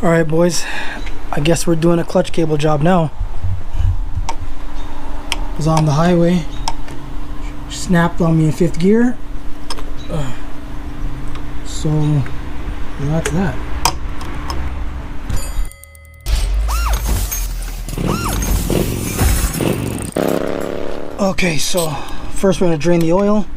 Alright boys, I guess we're doing a clutch cable job now. I was on the highway, snapped on me in 5th gear. So that's that. Okay, so first we're going to drain the oil.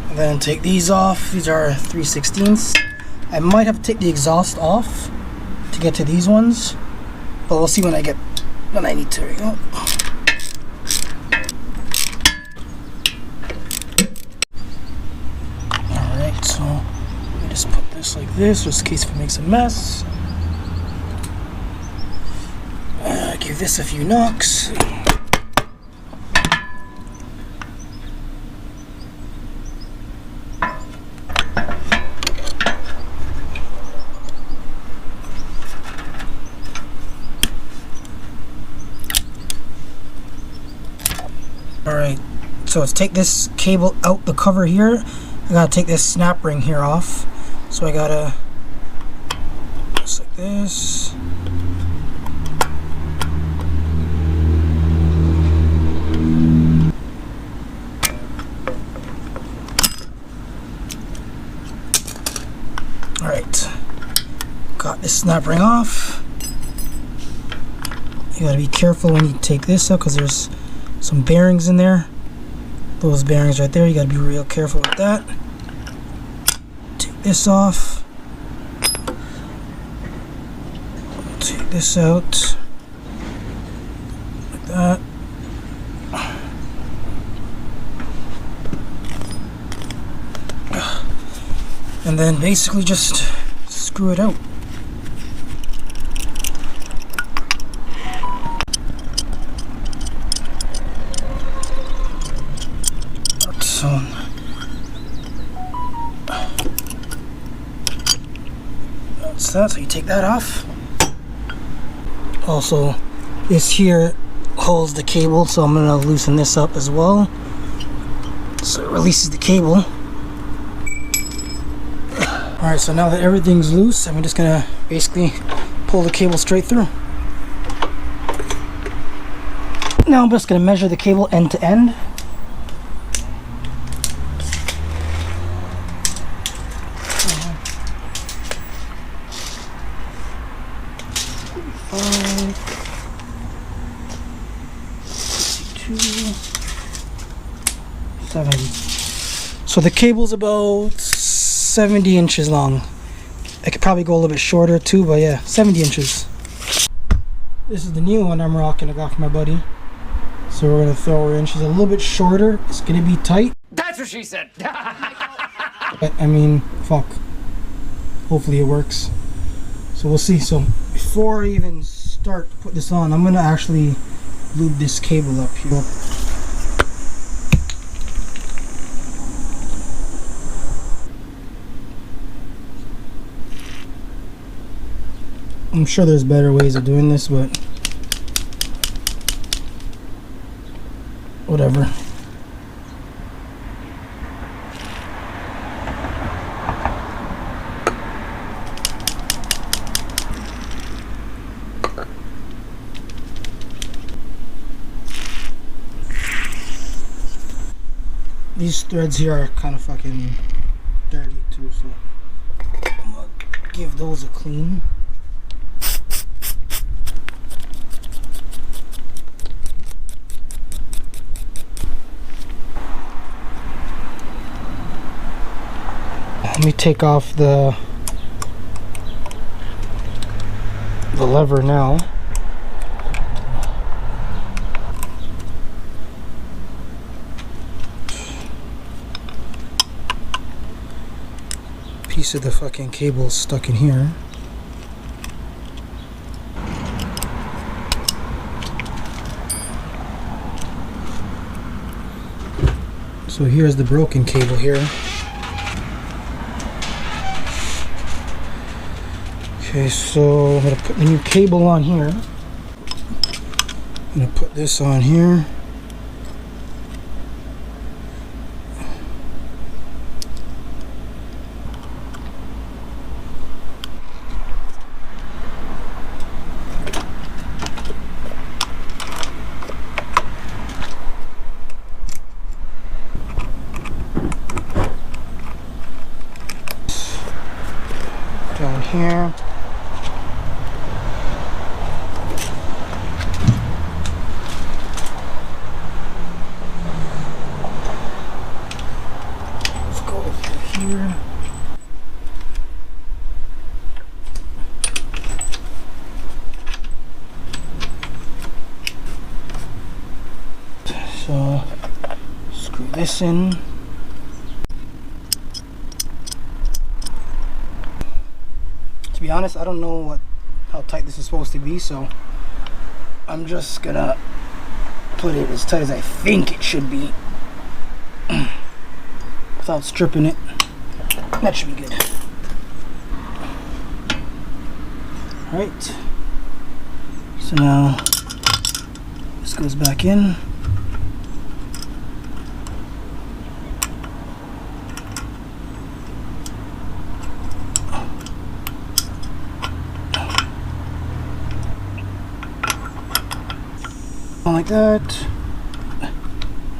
And then take these off. These are 3/16. I might have to take the exhaust off to get to these ones, but we'll see when I need to. There we go. Alright, so let me just put this like this just in case if it makes a mess. Give this a few knocks. Alright, so let's take this cable out the cover here. I gotta take this snap ring here off. So I gotta just like this. Alright, got this snap ring off. You gotta be careful when you take this out because there's some bearings in there. Those bearings right there, you gotta be real careful with that. Take this off. Take this out. Like that. And then basically just screw it out. So that's that. So you take that off. Also, this here holds the cable, so I'm gonna loosen this up as well. So it releases the cable. Alright, so now that everything's loose, I'm just gonna basically pull the cable straight through. Now I'm just gonna measure the cable end to end. So the cable's about 70 inches long. I could probably go a little bit shorter too, but yeah, 70 inches. This is the new one I'm rocking. I got from my buddy. So we're gonna throw her in. She's a little bit shorter. It's gonna be tight. That's what she said. But I mean, fuck. Hopefully it works. So we'll see. So before I even start to put this on, I'm gonna actually lube this cable up here. I'm sure there's better ways of doing this, but whatever. These threads here are kind of fucking dirty too, so I'm gonna give those a clean. Let me take off the lever now. Piece of the fucking cable stuck in here. So here's the broken cable here. Okay, so I'm going to put the new cable on here. I'm going to put this on here. here. Let's go over here. So screw this in. To be honest, I don't know how tight this is supposed to be, so I'm just gonna put it as tight as I think it should be without stripping it. That should be good. Alright, so now this goes back in. Like that.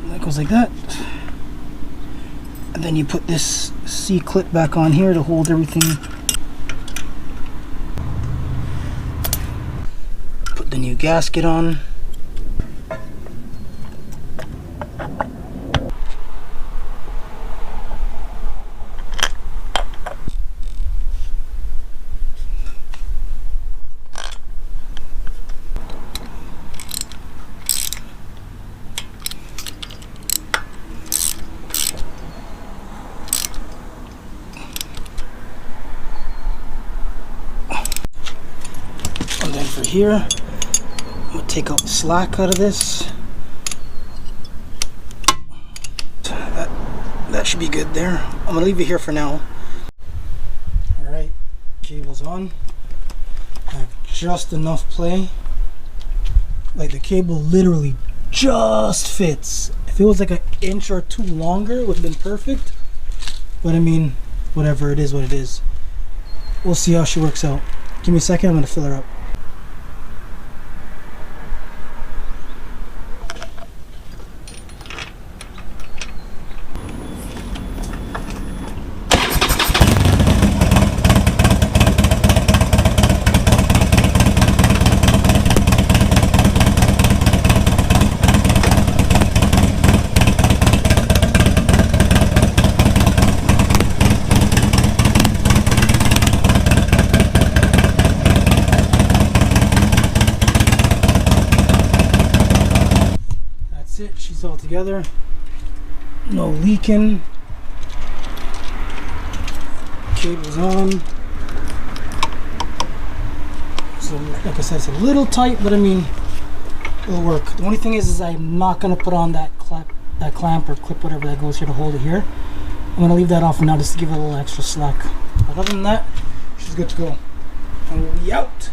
That goes like that. And then you put this C-clip back on here to hold everything. Put the new gasket on. And then for here, I'm gonna take out the slack out of this. That should be good there. I'm gonna leave it here for now. Alright, cable's on. I have just enough play. Like the cable literally just fits. If it was like an inch or two longer, it would have been perfect. But I mean, whatever, it is what it is. We'll see how she works out. Give me a second, I'm gonna fill her up. It, she's all together, no leaking, cable's on. So like I said, it's a little tight, but I mean it'll work. The only thing is I'm not going to put on that clamp or clip, whatever that goes here to hold it here. I'm going to leave that off for now just to give it a little extra slack. But other than that, she's good to go. And we'll be out.